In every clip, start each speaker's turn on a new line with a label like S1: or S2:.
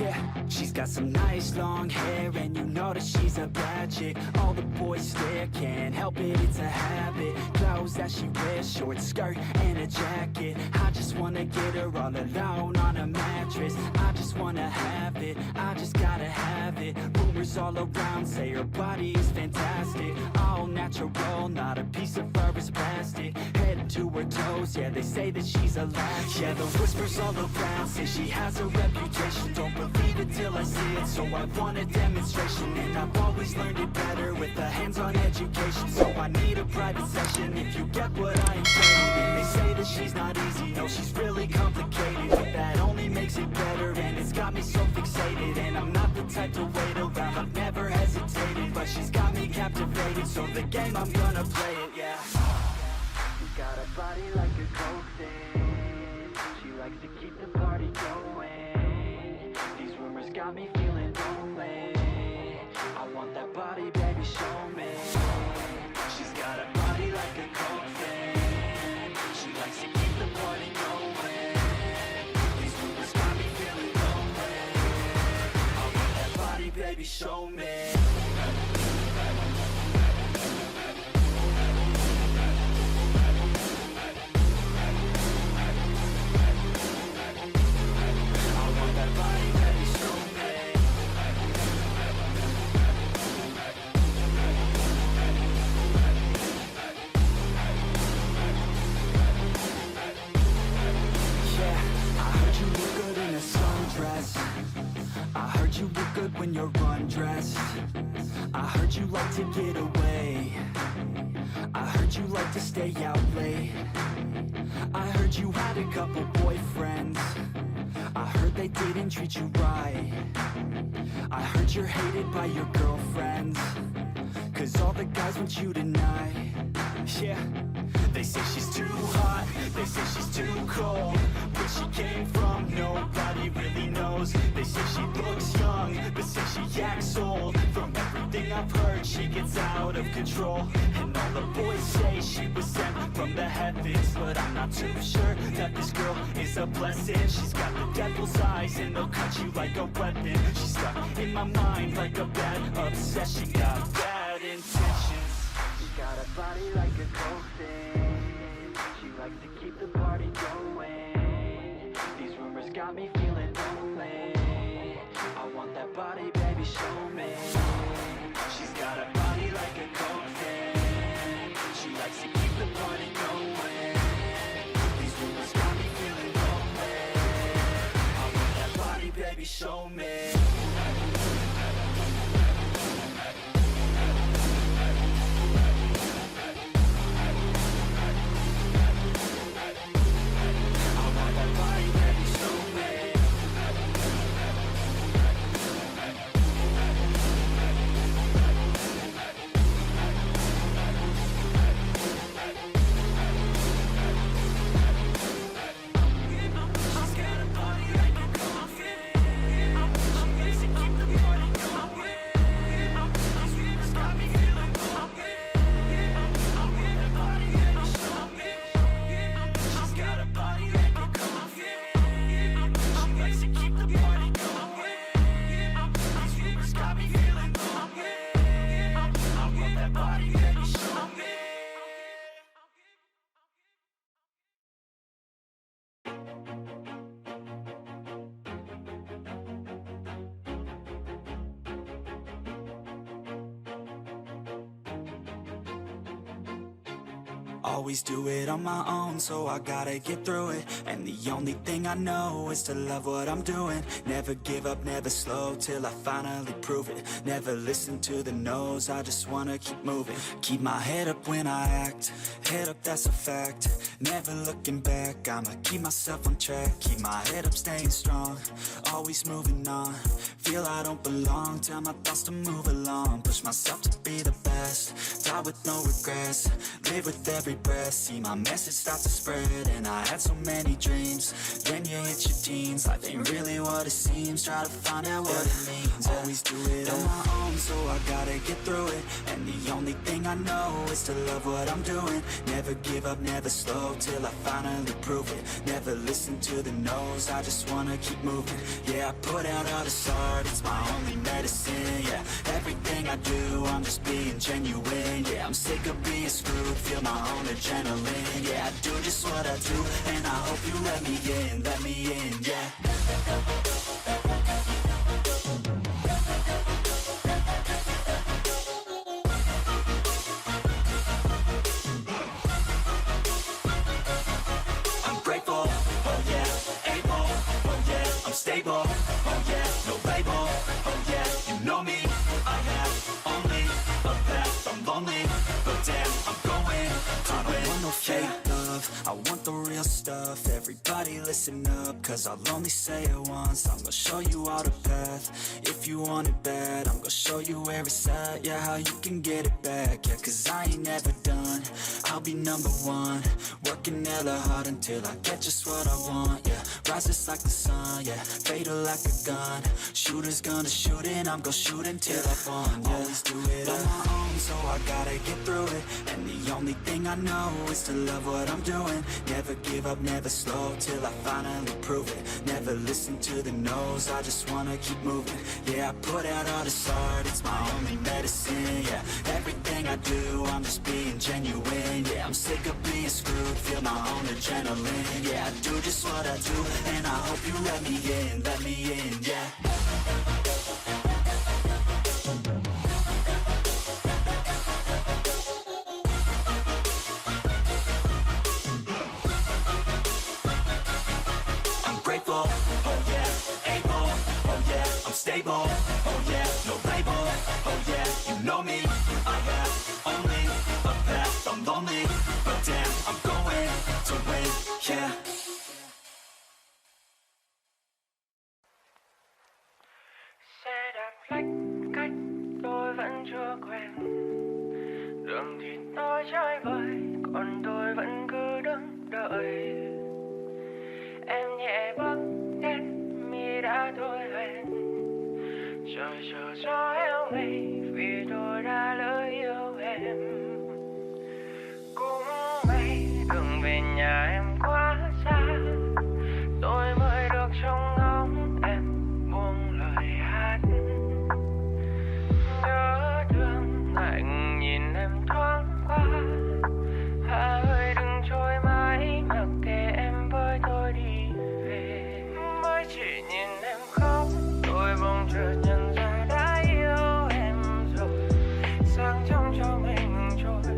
S1: Yeah, she's got some nice long hair, and you know that she's a bad chick. All the boys stare, can't help it, it's a habit. Clothes that she wears, short skirt and a jacket. I just wanna get her all alone on a mattress. I just wanna have it, I just gotta have it. Rumors all around say her body is fantastic. All natural, not a piece of fur is plastic. Head to her toes, yeah, they say that she's a latch. Yeah, the whispers all around say she has a reputation. Don't believe it till I see it, so I want a demonstration. And I've always learned it better with a hands-on education. So I need a private session if you get what I am saying. They say that she's not easy, no, she's really complicated, but that only makes it better, and it's got me so fixated. And I'm not the type to wait around, I've never hesitated, but she's got me captivated, so the game, I'm gonna play it, yeah. You got a body like a coke thing, she likes to keep the party going. These rumors got me feeling lonely, I want that body, baby, show me. She's got a body like a coke thing, she likes to keep the party going. These rumors got me feeling lonely, I want that body, baby, show me. You look good when you're undressed. I heard you like to get away. I heard you like to stay out late. I heard you had a couple boyfriends. I heard they didn't treat you right. I heard you're hated by your girlfriends, 'cause all the guys want you tonight. Yeah, they say she's too hot, they say she's too cold. Where she came from, nobody really knows. They say she looks young, but say she acts old. From everything I've heard, she gets out of control. And all the boys say she was sent from the heavens, but I'm not too sure that this girl is a blessing. She's got the devil's eyes and they'll cut you like a weapon. She's stuck in my mind like a bad obsession. Got bad intentions. She got a body like a coke thing, she likes to keep the party going. These rumors got me feeling lonely, I want that body, baby, show me. She's got a body like a coke thing, she likes to keep the party going. These rumors got me feeling lonely, I want that body, baby, show me. Always do it on my own, so I gotta get through it. And the only thing I know is to love what I'm doing. Never give up, never slow, till I finally prove it. Never listen to the no's, I just wanna keep moving. Keep my head up when I act, head up, that's a fact. Never looking back, I'ma keep myself on track. Keep my head up, staying strong, always moving on. Feel I don't belong, tell my thoughts to move along. push myself to be the best. Die with no regrets, live with every breath. See my message start to spread, and I had so many dreams. Then you hit your teens, life ain't really what it seems. Try to find out what it means. Always do it on my own, so I gotta get through it. And the only thing I know is to love what I'm doing. Never give up, never slow, till I finally prove it. Never listen to the no's, I just wanna keep moving. Yeah, I put out all this art, it's my only medicine. Yeah, everything I do, I'm just being genuine. Yeah, I'm sick of being screwed, feel my own adrenaline. Yeah, I do just what I do, and I hope you let me in, yeah. I'm grateful, oh yeah, able, oh yeah, I'm stable, oh yeah, no label, oh yeah, you know me, I have only a path, I'm lonely, but damn, I'm going to win. I want no fake love, I want the real stuff. Everybody listen up, cause I'll only say it once. I'm gonna show you all the path, if you want it bad. I'm gonna show you where it's at, yeah, how you can get it back. Yeah, cause I ain't never done, I'll be number one. Working hella hard until I get just what I want, yeah. Rises like the sun, yeah, fatal like a gun. Shooter's gonna shoot and I'm gonna shoot until I've won, yeah. Always do it on my own, so I gotta get through it. And the only thing I know is to love what I'm doing. Never give up, never slow, till I finally prove it. Never listen to the no's, I just wanna keep moving. Yeah, I put out all this art, it's my only medicine. Yeah, everything I do, I'm just being genuine. Yeah, I'm sick of being screwed, feel my own adrenaline. Yeah, I do just what I do, and I hope you let me in, yeah. Oh yeah, able, oh yeah, I'm stable, oh yeah, no label, oh yeah, you know me, I have only a path, I'm lonely, but damn, I'm going to win, yeah.
S2: Xe đạp lách cách tôi vẫn chưa quen, đường thì tôi trái vời, còn tôi vẫn cứ đứng đợi. Em nhẹ bước đến mi đã thôi hẹn, trời chờ gió héo mây vì tôi đã lỡ yêu em. Cũng may đường về nhà em quá xa, tôi mới được trông ngóng em buông lời hát. Nhớ thương lạnh nhìn em thoáng qua, hà ơi đừng trôi mãi mặc kệ em với tôi đi về. Mới chỉ nhìn em khóc, tôi bỗng chợt nhận ra đã yêu em rồi. Sáng trong cho mình trôi,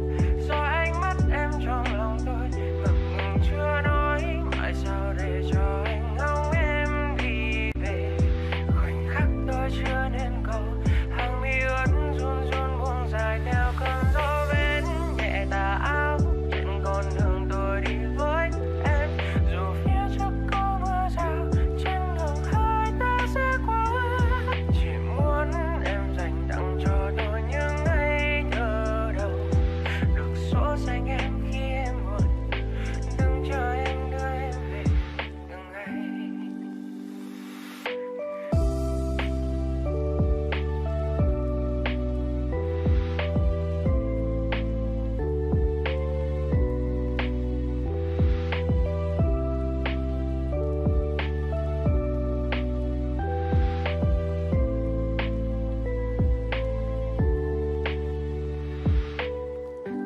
S2: do ánh mắt em trong lòng tôi ngập ngừng chưa nói. Tại sao để cho anh ngóng em đi về? Khoảnh khắc tôi chưa nên cầu, hàng mi ướt run run buông dài theo cơn gió bên nhẹ tà áo trên con đường tôi đi với em. Dù phía trước có mưa rào, trên đường hai ta sẽ qua. Chỉ muốn em dành tặng cho tôi những ngày thơ đầu, được số xanh em khi em buồn. Đừng chờ em đưa em về từng ngày.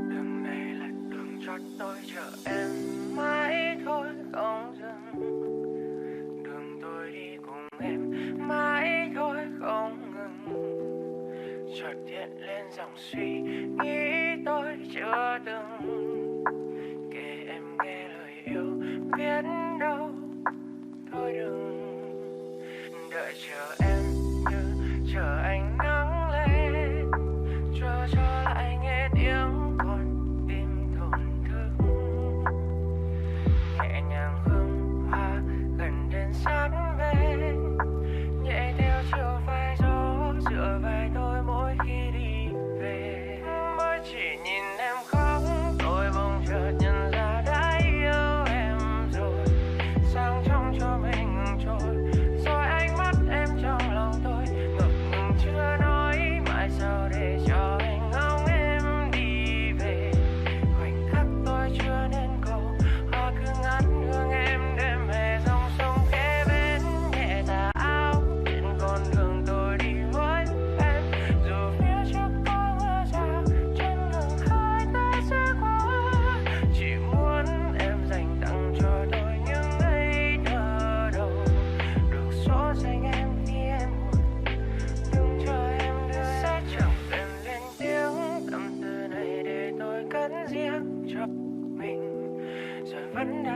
S2: Đường này là đường cho tôi chờ em mãi thôi không dừng. Đường tôi đi cùng em mãi thôi không ngừng. Chợt hiện lên dòng suy nghĩ tôi chưa từng kể em nghe lời yêu, biết đâu thôi đừng. Đợi chờ em như chờ ánh nắng lên, chờ cho lại nghe tiếng con tim thổn thức. Nhẹ nhàng hương hoa gần đến sát bên, nhẹ theo chiều vai gió dựa vai tôi mỗi khi đi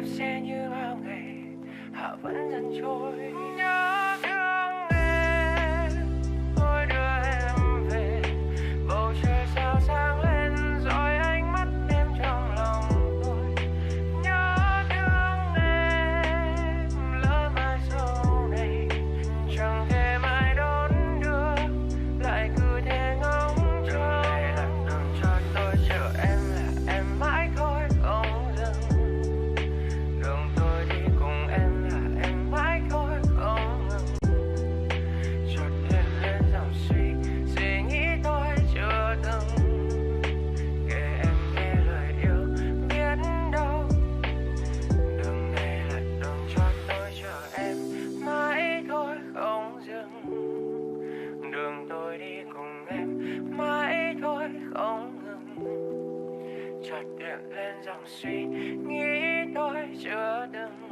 S2: đạp xe như bao ngày, hạ vẫn dần trôi. Nhớ thương em, thôi đưa em về. Bầu trời sao sáng lên rồi ánh mắt em trong lòng tôi. Nhớ thương em, lỡ mai sau này chẳng thể mai đón đưa, lại cứ thế ngóng trông. Đường này là đường cho tôi, chờ em là em mãi thôi không dừng. Đường tôi đi cùng em là em mãi thôi không ngừng. Chợt hiện lên dòng suy nghĩ tôi chưa từng kể em nghe lời yêu, biết đâu đường này là đường cho tôi, chờ em mãi thôi không dừng. Đường tôi đi cùng em mãi thôi không ngừng. Chợt hiện lên dòng suy nghĩ tôi chưa từng